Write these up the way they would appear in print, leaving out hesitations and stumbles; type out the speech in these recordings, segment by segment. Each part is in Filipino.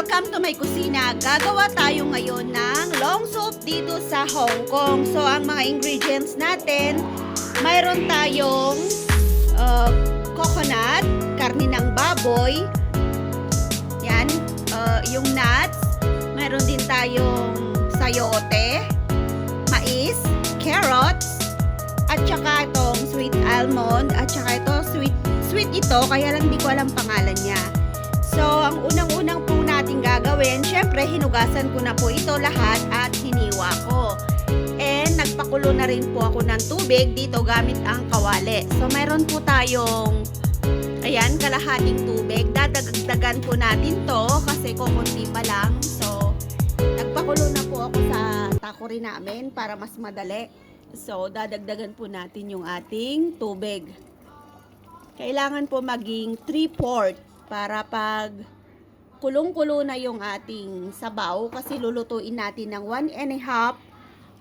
Welcome to my kusina. Gagawa tayo ngayon ng long soup dito sa Hong Kong. So, ang mga ingredients natin, mayroon tayong coconut, karni ng baboy, yan, yung nuts, mayroon din tayong sayote, mais, carrots, at saka itong sweet almond, at saka ito, sweet ito, kaya lang di ko alam pangalan niya. So, ang unang-unang po natin gagawin, syempre, hinugasan ko na po ito lahat at hiniwa ko. And, nagpakulo na rin po ako ng tubig dito gamit ang kawali. So, mayroon po tayong, ayan, kalahating tubig. Dadagdagan po natin to kasi kukunti pa lang. So, nagpakulo na po ako sa takuri namin para mas madali. So, dadagdagan po natin yung ating tubig. Kailangan po maging 3/4 para pag kulong-kulo na yung ating sabaw kasi lulutuin natin ng 1.5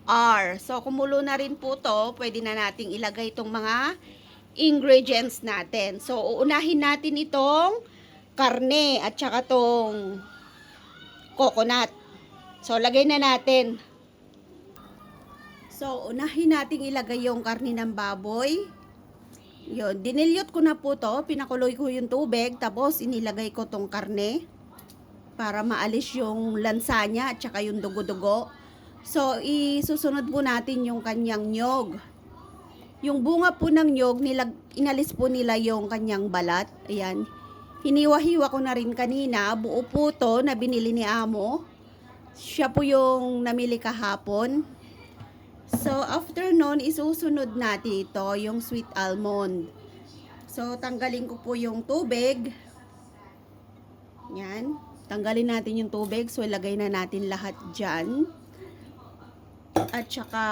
hour. So, kumulo na rin po to, pwede na nating ilagay itong mga ingredients natin. So, uunahin natin itong karne at saka itong coconut. So, lagay na natin. So, unahin natin ilagay yung karne ng baboy. Yun, dinilyot ko na po to, pinakuloy ko yung tubig, tapos inilagay ko tong karne para maalis yung lansa niya at saka yung dugo-dugo. So, isusunod po natin yung kanyang nyog. Yung bunga po ng nyog, inalis po nila yung kanyang balat. Ayan, hiniwa-hiwa ko na rin kanina, buo po to na binili ni Amo. Siya po yung namili kahapon. So, after nun, isusunod natin ito, yung sweet almond. So, tanggalin ko po yung tubig. Yan. Tanggalin natin yung tubig. So, ilagay na natin lahat dyan. At saka,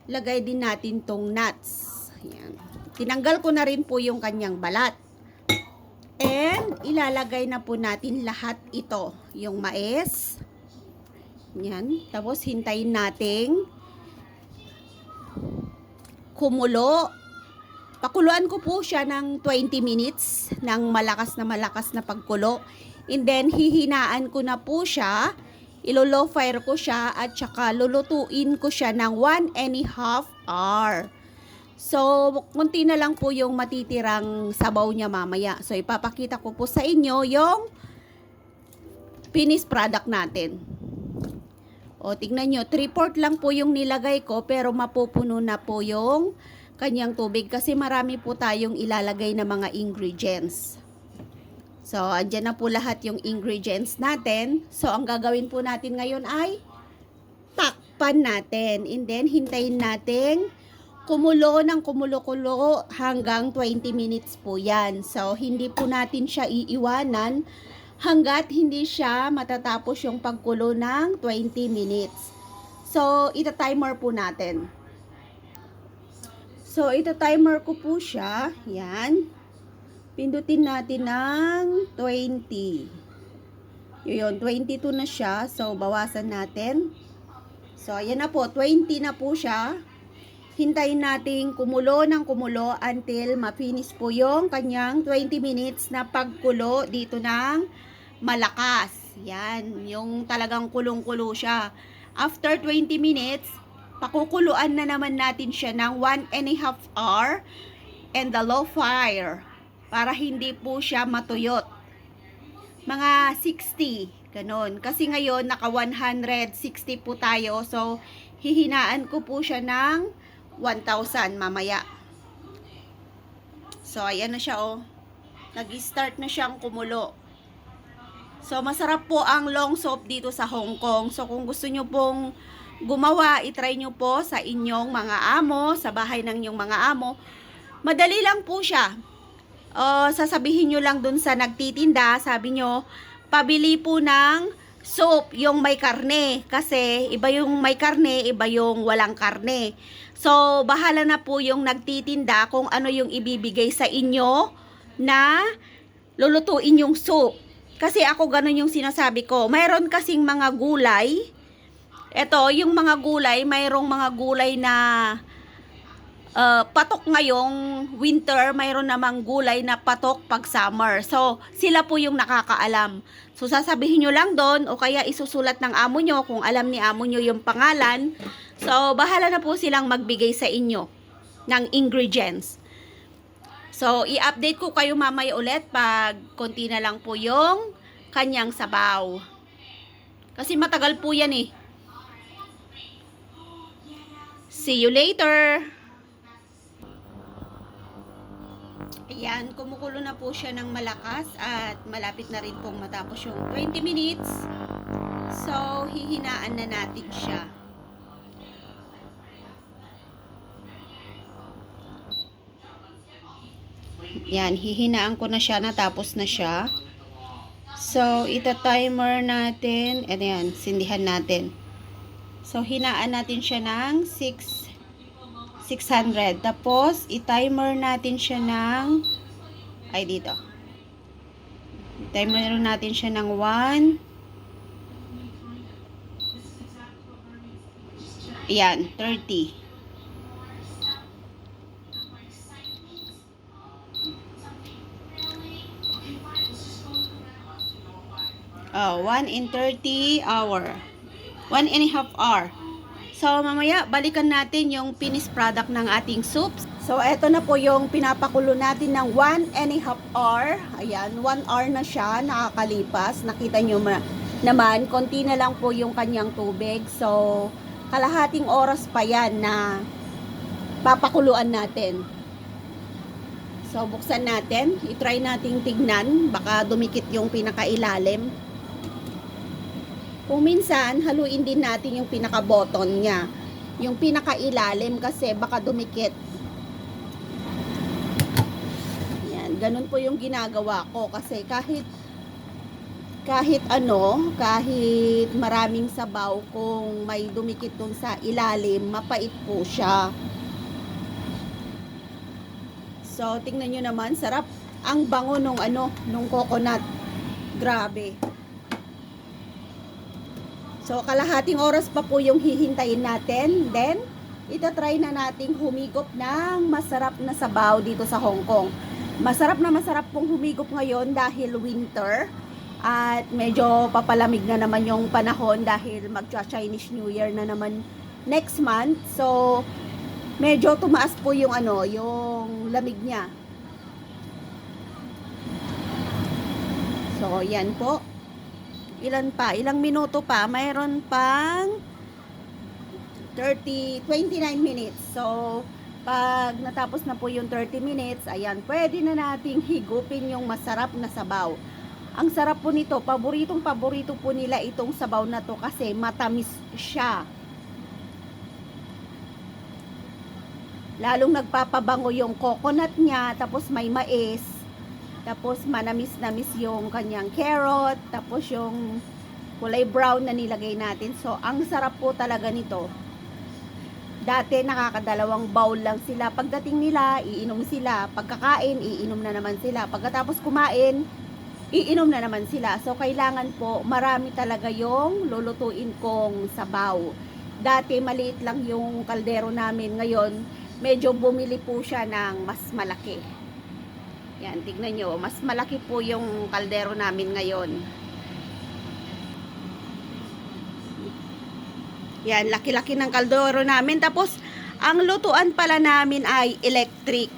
lagay din natin tong nuts. Yan. Tinanggal ko na rin po yung kanyang balat. And, ilalagay na po natin lahat ito. Yung mais. Yan. Tapos, hintayin nating kumulo. Pakuluan ko po siya ng 20 minutes ng malakas na pagkulo. And then, hihinaan ko na po siya. Ilo-low fire ko siya at saka lulutuin ko siya ng 1.5 hour. So, kunti na lang po yung matitirang sabaw niya mamaya. So, ipapakita ko po sa inyo yung finished product natin. O, tignan nyo, 3/4 lang po yung nilagay ko, pero mapupuno na po yung kanyang tubig kasi marami po tayong ilalagay na mga ingredients. So, andyan na po lahat yung ingredients natin. So, ang gagawin po natin ngayon ay takpan natin. And then, hintayin natin kumulo ng kumulo-kulo hanggang 20 minutes po yan. So, hindi po natin siya iiwanan hanggat hindi siya matatapos yung pagkulo ng 20 minutes. So, ita-timer po natin. So, ita-timer ko po siya. Yan. Pindutin natin ng 20. Yun, 22 na siya. So, bawasan natin. So, ayan na po. 20 na po siya. Hintayin natin kumulo ng kumulo until ma-finish po yung kanyang 20 minutes na pagkulo dito ng malakas. Yan, yung talagang kulong-kulo siya. After 20 minutes, pakukuluan na naman natin siya ng 1.5 hour and the low fire para hindi po siya matuyot. Mga 60, ganun. Kasi ngayon, naka 160 po tayo. So, hihinaan ko po siya ng 1,000 mamaya. So, ayan na siya, oh. Nag-start na siyang kumulo. So, masarap po ang long soup dito sa Hong Kong. So, kung gusto nyo pong gumawa, itry nyo po sa inyong mga amo, sa bahay ng inyong mga amo. Madali lang po siya. Sasabihin nyo lang dun sa nagtitinda, sabi nyo, pabili po ng soup, yung may karne. Kasi, iba yung may karne, iba yung walang karne. So, bahala na po yung nagtitinda kung ano yung ibibigay sa inyo na lulutuin yung soup. Kasi ako ganun yung sinasabi ko. Mayroon kasing mga gulay. Ito, yung mga gulay, mayroong mga gulay na patok ngayong winter, mayroon namang gulay na patok pag summer. So, sila po yung nakakaalam. So, sasabihin nyo lang doon o kaya isusulat ng amo nyo kung alam ni amo nyo yung pangalan. So, bahala na po silang magbigay sa inyo ng ingredients. So, i-update ko kayo mamaya ulit pag konti na lang po yung kanyang sabaw. Kasi matagal po yan eh. See you later! Ayan, kumukulo na po siya ng malakas at malapit na rin pong matapos yung 20 minutes. So, hihinaan na natin siya. Yan, hihinaan ko na siya, natapos na siya. So, ita-timer natin. Ayan, sindihan natin. So, hinaan natin siya ng 600. Tapos, i-timer natin siya ng, ay dito. I-timer natin siya ng 1. Ayan, 30. Oh, 1 in 30 hour. 1.5 hour. So, mamaya, balikan natin yung finished product ng ating soups. So, eto na po yung pinapakulo natin ng 1.5 hour. Ayan, 1 hour na siya, nakakalipas. Nakita nyo naman, konti na lang po yung kanyang tubig. So, kalahating oras pa yan na papakuluan natin. So, buksan natin. I-try nating tignan. Baka dumikit yung pinakailalim. Kung minsan, haluin din natin yung pinaka-button niya. Yung pinaka-ilalim kasi baka dumikit. Yan, ganun po yung ginagawa ko kasi kahit maraming sabaw, kung may dumikit dun sa ilalim, mapait po siya. So, tingnan nyo naman, sarap. Ang bango nung coconut. Grabe. So, kalahating oras pa po yung hihintayin natin. Then, itatry na nating humigop ng masarap na sabaw dito sa Hong Kong. Masarap pong humigop ngayon dahil winter. At medyo papalamig na naman yung panahon dahil magcha-Chinese New Year na naman next month. So, medyo tumaas po yung yung lamig niya. So, yan po. Ilang minuto pa, mayroon pang 29 minutes. So, pag natapos na po yung 30 minutes, ayan, pwede na nating higupin yung masarap na sabaw. Ang sarap po nito, paborito po nila itong sabaw na to kasi matamis siya. Lalong nagpapabango yung coconut niya, tapos may mais. Tapos manamis-namis yung kanyang carrot. Tapos yung kulay brown na nilagay natin. So, ang sarap po talaga nito. Dati nakakadalawang bowl lang sila. Pagdating nila, iinom sila. Pagkakain, iinom na naman sila. Pagkatapos kumain, iinom na naman sila. So, kailangan po, marami talaga yung lulutuin kong sabaw. Dati, maliit lang yung kaldero namin. Ngayon, medyo bumili po siya ng mas malaki. Yan, tignan nyo. Mas malaki po yung kaldero namin ngayon. Yan, laki-laki ng kaldero namin. Tapos, ang lutuan pala namin ay electric.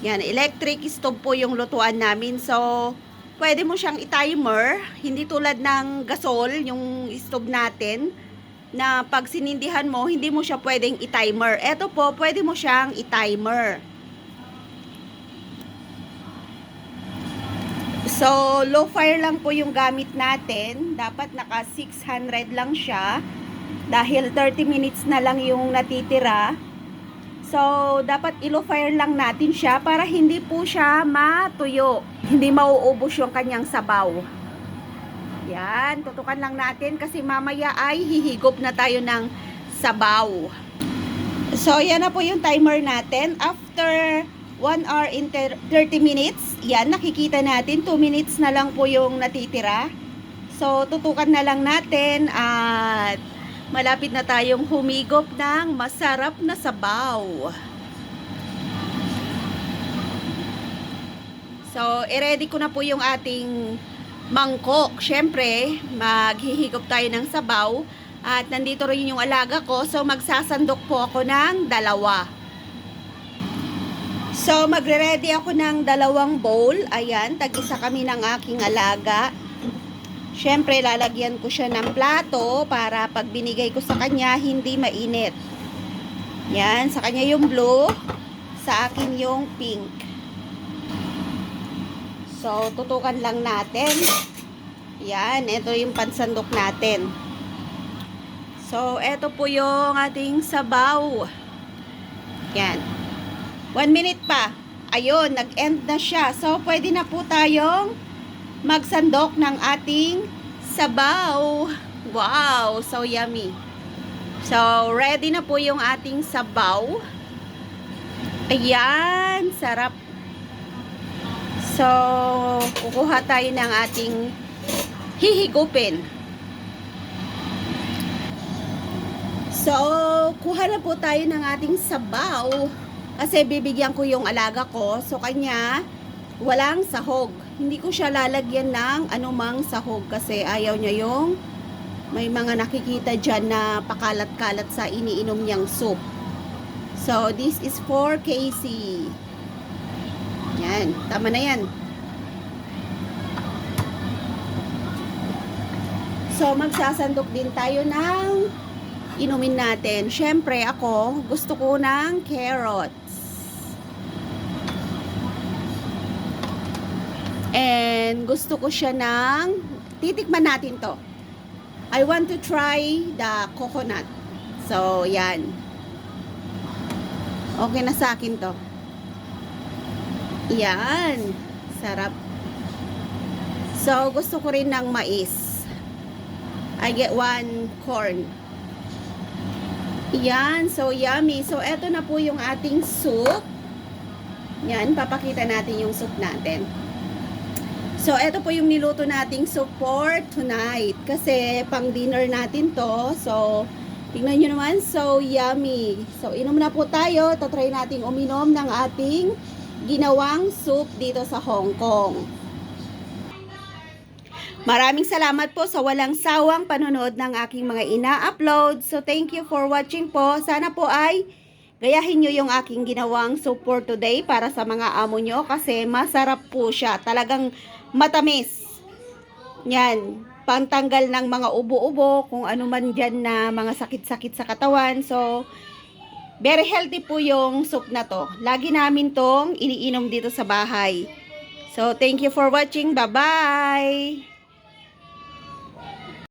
Yan, electric stove po yung lutuan namin. So, pwede mo siyang i-timer. Hindi tulad ng gasol, yung stove natin, na pag sinindihan mo, hindi mo siya pwedeng i-timer. Ito po, pwede mo siyang i-timer. So, low fire lang po yung gamit natin. Dapat naka 600 lang siya. Dahil 30 minutes na lang yung natitira. So, dapat i-low fire lang natin siya para hindi po siya matuyo. Hindi mauubos yung kanyang sabaw. Yan, tutukan lang natin kasi mamaya ay hihigop na tayo ng sabaw. So, yan na po yung timer natin. After 1 hour and 30 minutes, yan, nakikita natin 2 minutes na lang po yung natitira. So, tutukan na lang natin at malapit na tayong humigop ng masarap na sabaw. So, i-ready ko na po yung ating mangkok. Siyempre, maghihigop tayo ng sabaw. At nandito rin yung alaga ko. So, magsasandok po ako ng dalawa. So, magre-ready ako ng dalawang bowl. Ayan, tag-isa kami ng aking alaga. Siyempre, lalagyan ko siya ng plato para pag binigay ko sa kanya, hindi mainit. Yan, sa kanya yung blue, sa akin yung pink. So, tutukan lang natin. Yan, ito yung pansandok natin. So, ito po yung ating sabaw. Yan. 1 minute pa. Ayun, nag-end na siya. So, pwede na po tayong magsandok ng ating sabaw. Wow, so yummy. So, ready na po yung ating sabaw. Ayan, sarap. So, kukuha tayo ng ating hihigupin. So, kuha na po tayo ng ating sabaw. Kasi bibigyan ko yung alaga ko. So, kanya, walang sahog. Hindi ko siya lalagyan ng anumang sahog kasi ayaw niya yung may mga nakikita dyan na pakalat-kalat sa iniinom niyang soup. So, this is for Casey. Yan, tama na yan. So, magsasandok din tayo ng inumin natin. Siyempre, ako, gusto ko ng carrots. And gusto ko siya ng, titikman natin to. I want to try the coconut. So, yan. Okay na sa akin to. Yan. Sarap. So, gusto ko rin ng mais. I get 1 corn. Yan. So, yummy. So, eto na po yung ating soup. Yan. Papakita natin yung soup natin. So, eto po yung niluto nating soup for tonight. Kasi, pang dinner natin to. So, tingnan nyo naman. So, yummy. So, inom na po tayo. Tatry nating uminom ng ating ginawang soup dito sa Hong Kong. Maraming salamat po sa walang sawang panonood ng aking mga ina-upload. So, thank you for watching po. Sana po ay gayahin nyo yung aking ginawang soup for today para sa mga amo nyo. Kasi, masarap po siya. Talagang matamis. Yan. Pantanggal ng mga ubo-ubo, kung ano man dyan na mga sakit-sakit sa katawan. So, very healthy po yung soup na to. Lagi namin tong iniinom dito sa bahay. So, thank you for watching. Bye-bye!